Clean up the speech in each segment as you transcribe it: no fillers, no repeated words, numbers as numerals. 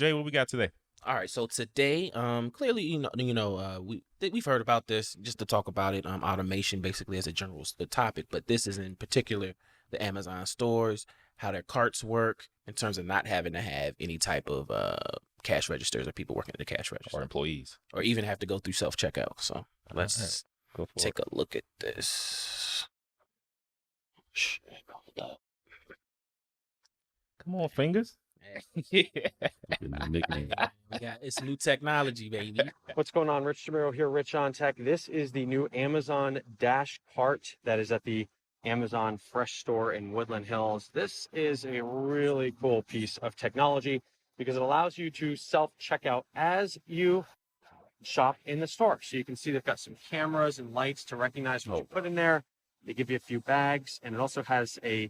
Jay, what we got today? All right, so today, clearly, we've heard about this just to talk about it. Automation, basically, as a general topic, but this is in particular the Amazon stores, how their carts work in terms of not having to have any type of cash registers or people working at the cash register Or employees. or even have to go through self checkout. So let's right. Go for take a look at this. Come on, fingers. Yeah. It's new technology, baby. What's going on? Rich Jamiro here, Rich on Tech. This is the new Amazon Dash Cart that is at the Amazon Fresh Store in Woodland Hills. This is a really cool piece of technology because it allows you to self-checkout as you shop in the store. So you can see they've got some cameras and lights to recognize what you put in there. They give you a few bags, and it also has a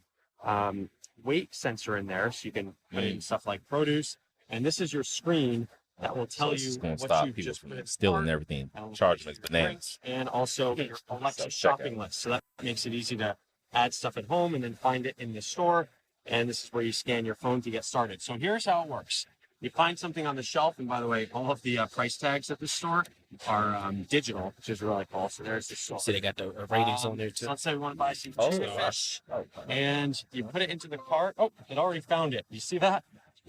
weight sensor in there, so you can put in stuff like produce. And this is your screen that will tell you what you just put in stealing everything, charging as bananas, and also your Alexa shopping list. So that makes it easy to add stuff at home and then find it in the store. And this is where you scan your phone to get started. So here's how it works. You find something on the shelf, and by the way, all of the price tags at the store are digital, which is really cool. So there's the store. See, they got the ratings on there too. So let's say we want to buy some fish, and you put it into the cart. Oh, it already found it. You see that?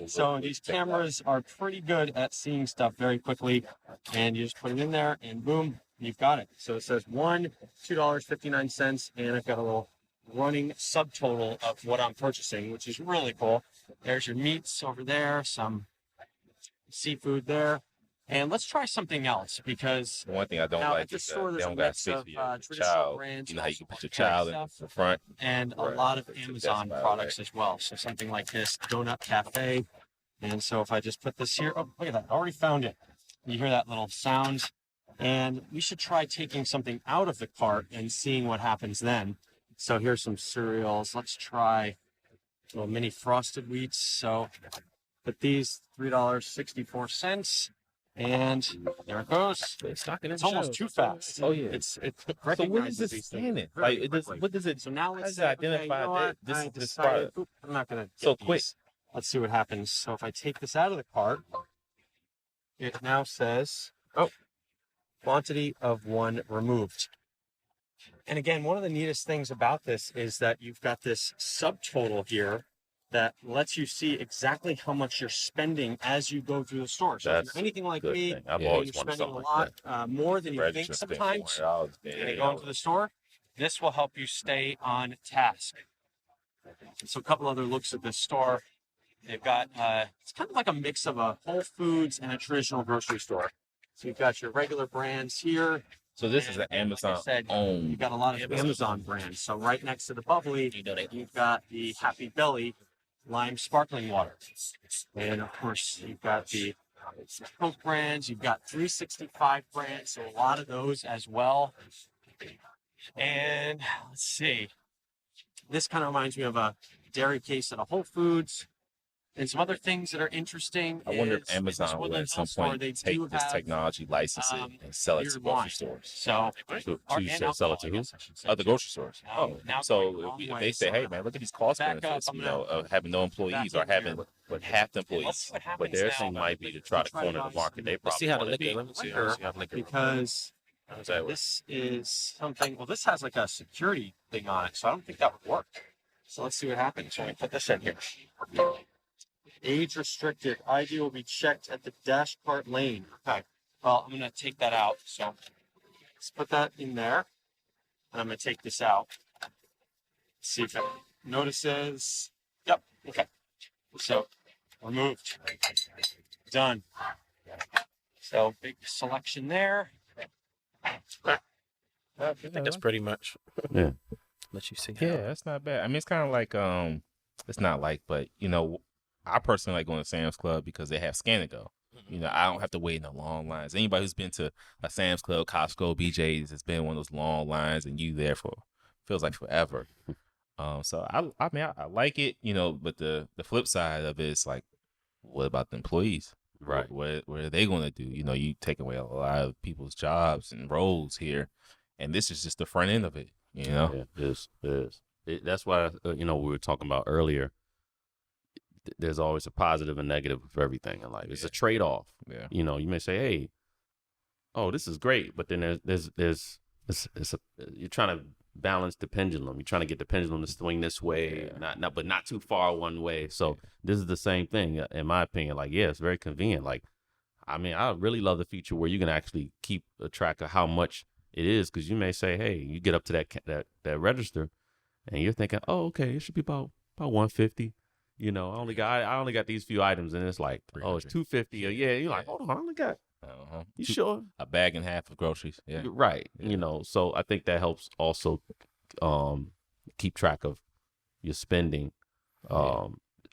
So these cameras are pretty good at seeing stuff very quickly, and you just put it in there, and boom, you've got it. So it says $2.59, and I've got a little running subtotal of what I'm purchasing, which is really cool. There's your meats over there, some seafood there. And let's try something else, because the one thing I don't now like at the is store, they there's don't a got mix space of for your traditional child. brands. You know how you can also put your organic child in stuff, the front. and a lot of Amazon products as well. So something like this Donut Cafe. And so if I just put this here, oh, look at that, I already found it. You hear that little sound. And we should try taking something out of the cart and seeing what happens then. So here's some cereals. Let's try little mini frosted wheats. So put these $3.64. And there it goes. It's almost too fast. Oh yeah. It So what recognizes is these this things scanning? very Like, quickly. what does it? So now How let's does it say, identify okay, you know that what? this I is this decided, product? oop, I'm not gonna So get quick. these. Let's see what happens. So if I take this out of the cart, it now says, oh, quantity of one removed. And again, one of the neatest things about this is that you've got this subtotal here that lets you see exactly how much you're spending as you go through the store. So if That's you're anything like good me, thing. I've and always you're wanted spending a something like lot more than you think sometimes, and you go into the store, this will help you stay on task. So a couple other looks at this store. They've got, it's kind of like a mix of a Whole Foods and a traditional grocery store. So you've got your regular brands here. So this is an And Amazon like I said, owned. you've got a lot of Amazon brands. So right next to the bubbly, you've got the Happy Belly lime sparkling water. And of course, you've got the Coke brands, you've got 365 brands, so a lot of those as well. And let's see, this kind of reminds me of a dairy case at a Whole Foods. And some other things that are interesting. I wonder if is in this Amazon will Woodland at some Hills store, point they take do this have, technology, license it, and sell it to beer wine. grocery stores. So Sell it to who? Other grocery stores. Now it's So going a long if way, they say, so hey man, look at these cost back up, benefits, I'm you gonna know, of having no employees or back in having here. but half the Let's employees. see what But happens their now. thing might be to try to Try corner it the on market. They Let's probably see how the want to liquor. be. Let me see. Liquor, Let's see how the liquor. because How does that work? this is something, well, this has like a security thing on it, so I don't think that would work. So let's see what happens when we put this in here. Age restricted. ID will be checked at the dash cart lane. Okay. Well, I'm going to take that out. So let's put that in there. And I'm going to take this out. See if it notices. Yep. Okay. So removed. Done. So big selection there. Okay. I think that's pretty much. Yeah. Let you see. Yeah, that's not bad. I mean, it's kind of like it's not like, but you know, I personally like going to Sam's Club because they have Scan and Go. You know, I don't have to wait in the long lines. Anybody who's been to a Sam's Club, Costco, BJ's, has been one of those long lines, and you there for feels like forever. So I mean, I like it, you know, but the flip side of it is like, what about the employees? Right. What are they going to do? You know, you take away a lot of people's jobs and roles here, and this is just the front end of it. You know, Yeah, it is. That's why, we were talking about earlier. there's always a positive and negative for everything in life. It's a trade-off. Yeah. You know, you may say, hey, oh, this is great, but then you're trying to balance the pendulum. You're trying to get the pendulum to swing this way, but not too far one way. So this is the same thing, in my opinion. Like, yeah, it's very convenient. Like, I mean, I really love the feature where you can actually keep a track of how much it is, because you may say, hey, you get up to that register, and you're thinking, oh, okay, it should be about 150. You know, I only got these few items, and it's like, oh, it's 250. Or, yeah, you're like, hold on, I only got. You sure? A bag and a half of groceries. Yeah. Right. Yeah. You know, so I think that helps also keep track of your spending.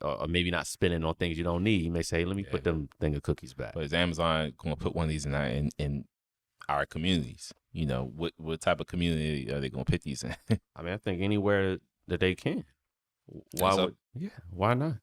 Or maybe not spending on things you don't need. You may say, hey, let me put them thing of cookies back. But is Amazon going to put one of these in our communities? You know, what type of community are they going to put these in? I mean, I think anywhere that they can. Why not?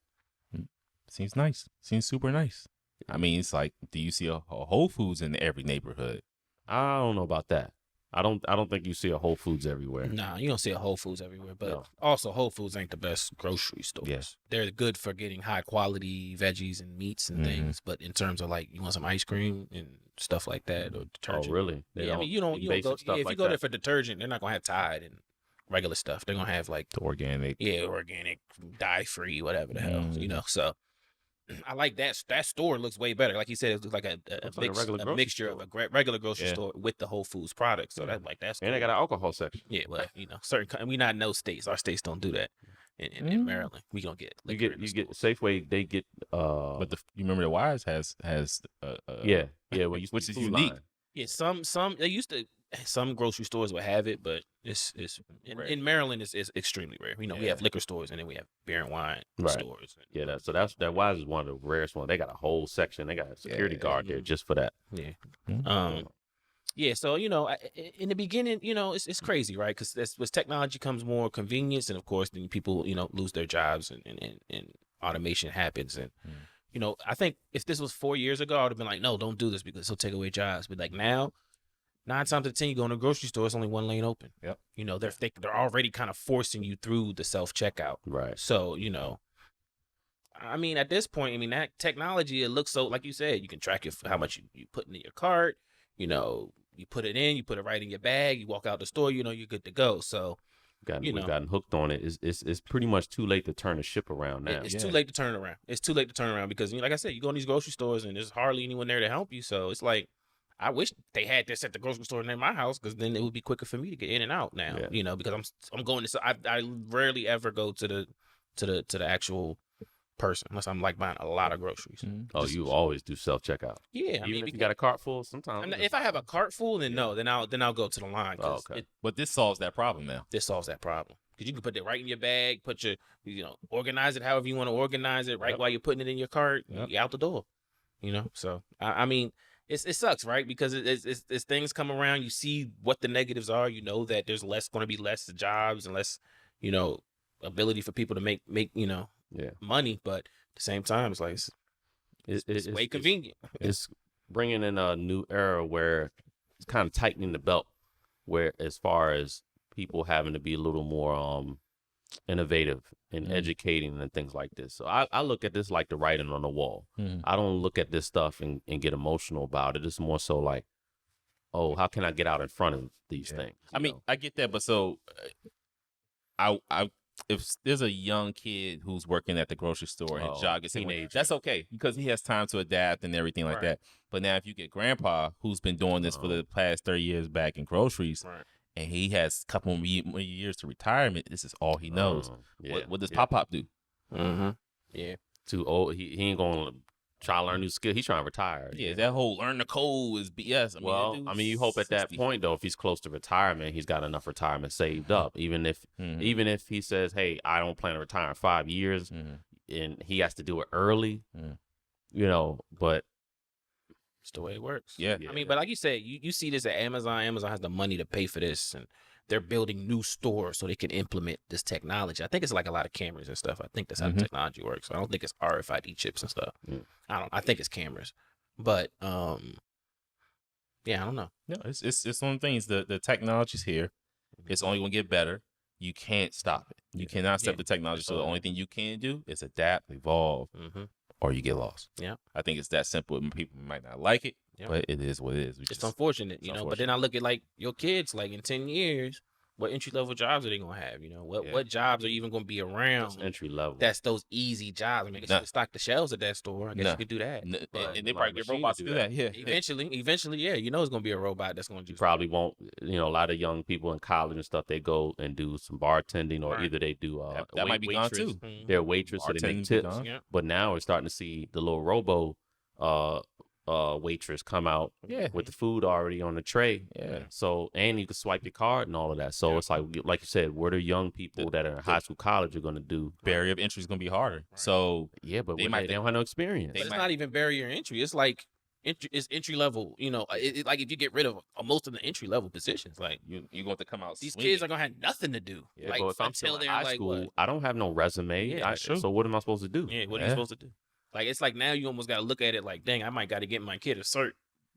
Seems nice. Seems super nice. I mean, it's like, do you see a Whole Foods in every neighborhood? I don't know about that. I don't think you see a Whole Foods everywhere. Nah, you don't see a Whole Foods everywhere. But also, Whole Foods ain't the best grocery stores. Yes. They're good for getting high quality veggies and meats and things. But in terms of like, you want some ice cream and stuff like that, or detergent. Oh, really? I mean, you don't go. Yeah, if you go there for detergent, they're not gonna have Tide and regular stuff. They're gonna have like the organic. Yeah, organic, dye free, whatever the hell. You know, so. I like that. That store looks way better. Like you said, it looks like a mixture of a regular grocery store with the Whole Foods products. So that's cool. And they got an alcohol section. Yeah, well, you know, we not in those states. Our states don't do that. In Maryland, we gonna get liquor you get Safeway. They get but you remember the Wise has which is unique. Line. Yeah, some grocery stores will have it, but it's in Maryland it's extremely rare. You know, we have liquor stores and then we have beer and wine stores. Yeah, that Wise is one of the rarest ones. They got a whole section. They got a security guard there just for that. Yeah. Yeah, so you know, in the beginning, you know, it's crazy, right? Because as technology comes more convenience, and of course, then people, you know, lose their jobs and automation happens. And you know, I think if this was 4 years ago, I would have been like, no, don't do this because it'll take away jobs. But like now, 9 times out of 10, you go in a grocery store, it's only one lane open. Yep. You know, they're already kind of forcing you through the self-checkout. Right. So, you know, I mean, at this point, I mean, that technology, it looks so, like you said, you can track how much you put in your cart. You know, you put it in, you put it right in your bag, you walk out the store, you know, you're good to go. So, we've gotten hooked on it. It's pretty much too late to turn the ship around now. It's too late to turn it around. It's too late to turn around because, you know, like I said, you go in these grocery stores and there's hardly anyone there to help you. So it's like, I wish they had this at the grocery store near my house because then it would be quicker for me to get in and out now. You know, because I'm going to. So I rarely ever go to the actual person unless I'm like buying a lot of groceries. Oh, you always do self checkout. Yeah, I mean, if you got a cart full, sometimes. If I have a cart full, then no, then I'll go to the line. Oh, okay. But this solves that problem now. This solves that problem because you can put it right in your bag, organize it however you want to organize it, right while you're putting it in your cart, you're out the door. You know, so I mean. It sucks, right? Because it's things come around, you see what the negatives are. You know that there's going to be less jobs and less, you know, ability for people to make money. But at the same time, it's like it's way convenient. It's bringing in a new era where it's kind of tightening the belt, where as far as people having to be a little more innovative in educating and things like this. So I look at this like the writing on the wall. I don't look at this stuff and get emotional about it. It's more so like, oh, how can I get out in front of these things? I mean, I get that, but so if there's a young kid who's working at the grocery store and job gets teenage, that's okay because he has time to adapt and everything like that. But now if you get grandpa who's been doing this for the past 30 years back in groceries, and he has a couple more years to retirement, this is all he knows. What does Pop do? Yeah. Too old. He ain't going to try to learn new skill. He's trying to retire. Yeah, that whole learn the code is BS. I mean, you hope at that point, though, if he's close to retirement, he's got enough retirement saved up. Even if he says, hey, I don't plan to retire in 5 years, and he has to do it early, you know, but it's the way it works. Yeah. I mean, but like you said, you see this at Amazon. Amazon has the money to pay for this, and they're building new stores so they can implement this technology. I think it's like a lot of cameras and stuff. I think that's how the technology works. I don't think it's RFID chips and stuff. I think it's cameras. But yeah, I don't know. No, it's one of the things. The technology's here. It's only gonna get better. you can't stop it. You cannot stop the technology. So the only thing you can do is adapt, evolve, or you get lost. Yeah. I think it's that simple. And people might not like it, Yeah. but it is what it is. It's unfortunate, you know. But then I look at like your kids, like in 10 years, what entry level jobs are they gonna have? You know, what jobs are even gonna be around? Entry level. That's those easy jobs. I mean, you can stock the shelves at that store. I guess you could do that. And they probably get robots to do that. Yeah. Eventually, yeah. You know, it's gonna be a robot that's gonna do. You probably won't. You know, a lot of young people in college and stuff, they go and do some bartending, or either they do that might be gone waitress. too. They're a waitress, so they make tips. But now we're starting to see the little robo waitress come out with the food already on the tray. Yeah. So, and you can swipe your card and all of that. So it's like you said, what are young people that are in high school, college are going to do? Barrier of entry is going to be harder. Right. So yeah, but they don't have no experience. But it's not even barrier entry. It's like it's entry level. You know, like if you get rid of most of the entry level positions, like you're going to come out. These kids are going to have nothing to do. Yeah, like, but if I'm still in high school, I don't have no resume. Yeah, so what am I supposed to do? Yeah, what are you supposed to do? Like, it's like now you almost got to look at it like, dang, I might got to get my kid a cert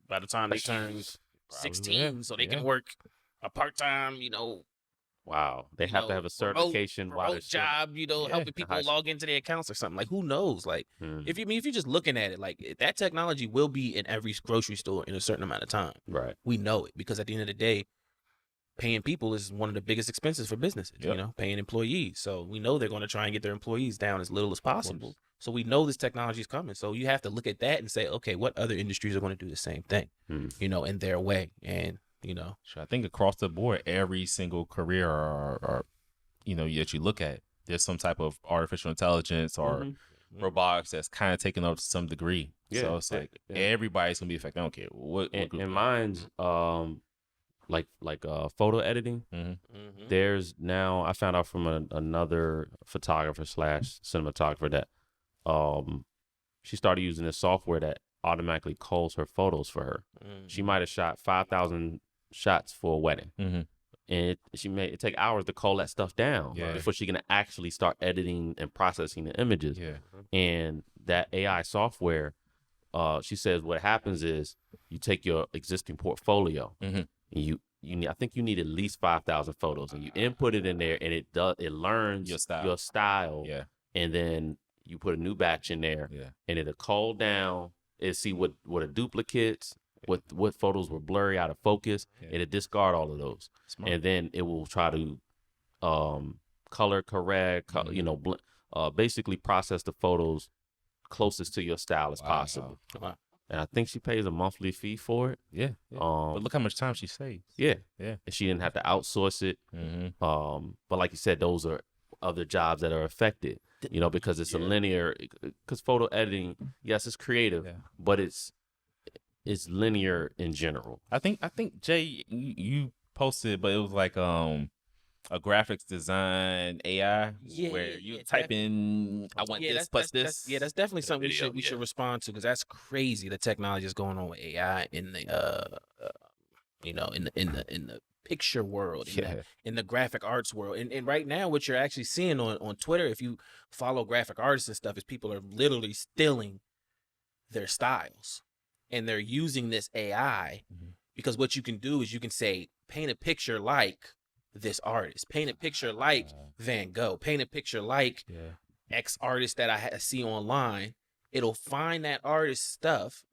by the time they turn 16 so they can work a part-time, you know. Wow. They have to have a certification. Remote job, you know, helping people log into their accounts or something. Like, who knows? Like, if you're just looking at it, like, that technology will be in every grocery store in a certain amount of time. Right. We know it because at the end of the day, paying people is one of the biggest expenses for businesses, you know, paying employees. So we know they're going to try and get their employees down as little as possible. So we know this technology is coming. So you have to look at that and say, okay, what other industries are going to do the same thing, you know, in their way. And, you know, I think across the board, every single career or you know, that you look at, there's some type of artificial intelligence or robotics that's kind of taken up to some degree. Yeah, so it's like everybody's going to be affected. I don't care what group. And mine's like photo editing. There's now, I found out from another photographer / cinematographer that she started using this software that automatically culls her photos for her. She might have shot 5,000 shots for a wedding, and it take hours to cull that stuff down before she can actually start editing and processing the images. And that AI software, she says what happens is you take your existing portfolio and I think you need at least 5,000 photos, and you input it in there, and it learns your style, and then you put a new batch in there, and it'll cull down and see what are duplicates, what photos were blurry, out of focus, and it'll discard all of those. Smart. And then it will try to color correct, you know, basically process the photos closest to your style as possible. Wow. And I think she pays a monthly fee for it. But look how much time she saves. And she didn't have to outsource it. But like you said, those are other jobs that are affected, you know, because it's a linear, because photo editing, yes, it's creative, but it's linear in general. I think Jay, you posted, but it was like a graphics design AI where you type in, I want this plus this. That's definitely something we should respond to, because that's crazy. The technology is going on with AI in the you know, in the picture world, in the graphic arts world. And right now what you're actually seeing on Twitter, if you follow graphic artists and stuff, is people are literally stealing their styles, and they're using this AI because what you can do is you can say, paint a picture like this artist, paint a picture like Van Gogh, paint a picture like X artist that I see online. It'll find that artist's stuff,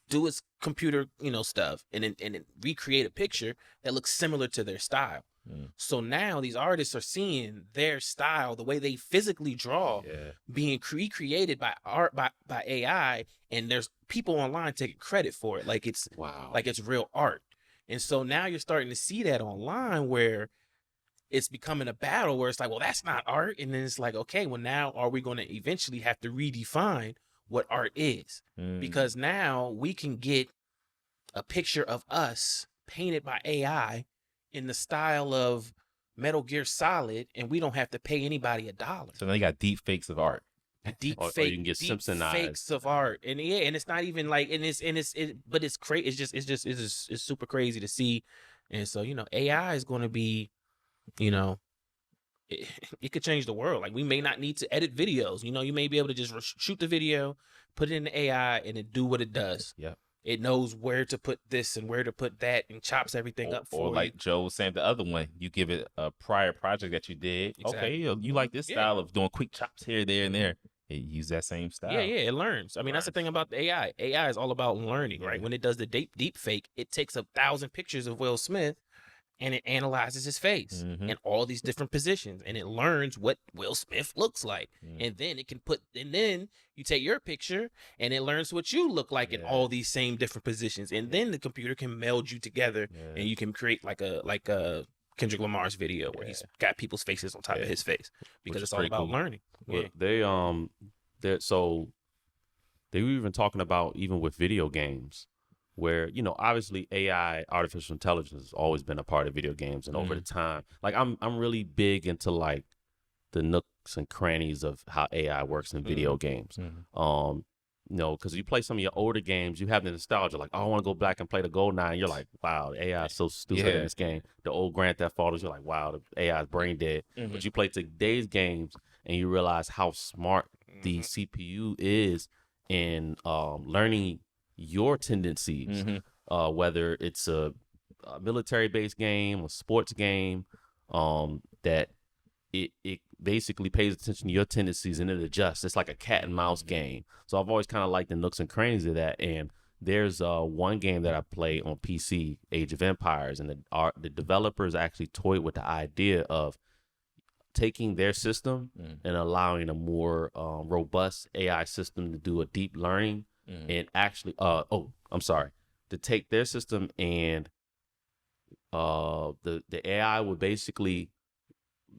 do its computer, you know, stuff, and then recreate a picture that looks similar to their style. So now these artists are seeing their style, the way they physically draw, being recreated by AI, and there's people online taking credit for it, like it's real art. And so now you're starting to see that online, where it's becoming a battle where it's like, well, that's not art. And then it's like, okay, well, now are we going to eventually have to redefine what art is? Because now we can get a picture of us painted by AI in the style of Metal Gear Solid, and we don't have to pay anybody $1. So now you got deep fakes of art. Deep or you can get Simpsonized fakes of art, and it's not even like, but it's crazy. It's super crazy to see. And so, you know, AI is going to be, you know, it could change the world. Like, we may not need to edit videos. You know, you may be able to just shoot the video, put it in the AI, and it do what it does. It knows where to put this and where to put that and chops everything up for or like you. Joe was saying, the other one, you give it a prior project that you did. Okay, Exactly. you like this Yeah. style of doing quick chops here, there, and there. It use that same style. Yeah, it learns. I mean, that's the thing about the AI. AI is all about learning, right? Yeah. When it does the deep fake, it takes 1,000 pictures of Will Smith and it analyzes his face Mhm. in all these different positions, and it learns what Will Smith looks like. Mm. And then it can and then you take your picture and it learns what you look like in Yeah. all these same different positions. And then the computer can meld you together Yeah. and you can create like a Kendrick Lamar's video where he's got people's faces on top of his face, because is it's all pretty about cool. learning. But they were even talking about even with video games, where obviously AI, artificial intelligence, has always been a part of video games, and over the time, like I'm really big into like the nooks and crannies of how AI works in video games. Because you play some of your older games, you have the nostalgia, like, oh, I want to go back and play the GoldenEye, and you're like, wow, the AI is so stupid in this game. The old Grand Theft Autos, you're like, wow, the AI is brain dead. But you play today's games and you realize how smart the CPU is in learning your tendencies, whether it's a military-based game, a sports game, that it basically pays attention to your tendencies and it adjusts. It's like a cat and mouse game. So I've always kind of liked the nooks and crannies of that. And there's one game that I play on PC, Age of Empires, and the developers actually toyed with the idea of taking their system and allowing a more robust AI system to do a deep learning and actually to take their system and the AI would basically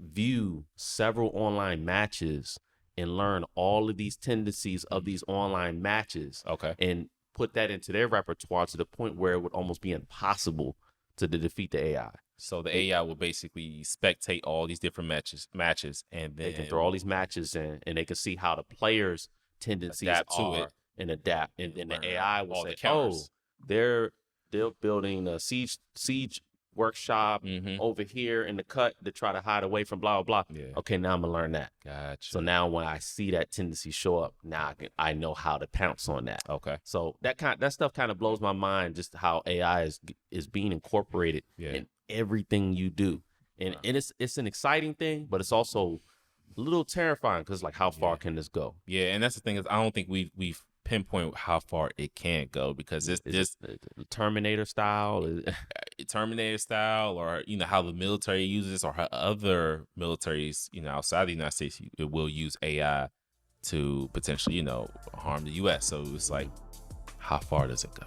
view several online matches and learn all of these tendencies of these online matches. Okay. And put that into their repertoire to the point where it would almost be impossible to defeat the AI. So the AI will basically spectate all these different matches, and then They can throw all these matches in, and they can see how the players' tendencies Adapt to are it. and adapt. And then Learn the AI will all say, the counters. they're building a siege workshop over here in the cut to try to hide away from blah, blah, blah. Yeah. Okay, now I'm going to learn that. Gotcha. So now when I see that tendency show up, now I know how to pounce on that. Okay. So that stuff kind of blows my mind, just how AI is being incorporated in everything you do. And it's an exciting thing, but it's also a little terrifying because like how far can this go? Yeah, and that's the thing is I don't think we've pinpointed how far it can go, because it's just Terminator style, Terminator style, or how the military uses, or how other militaries outside the United States it will use AI to potentially harm the U.S. So it's like, how far does it go?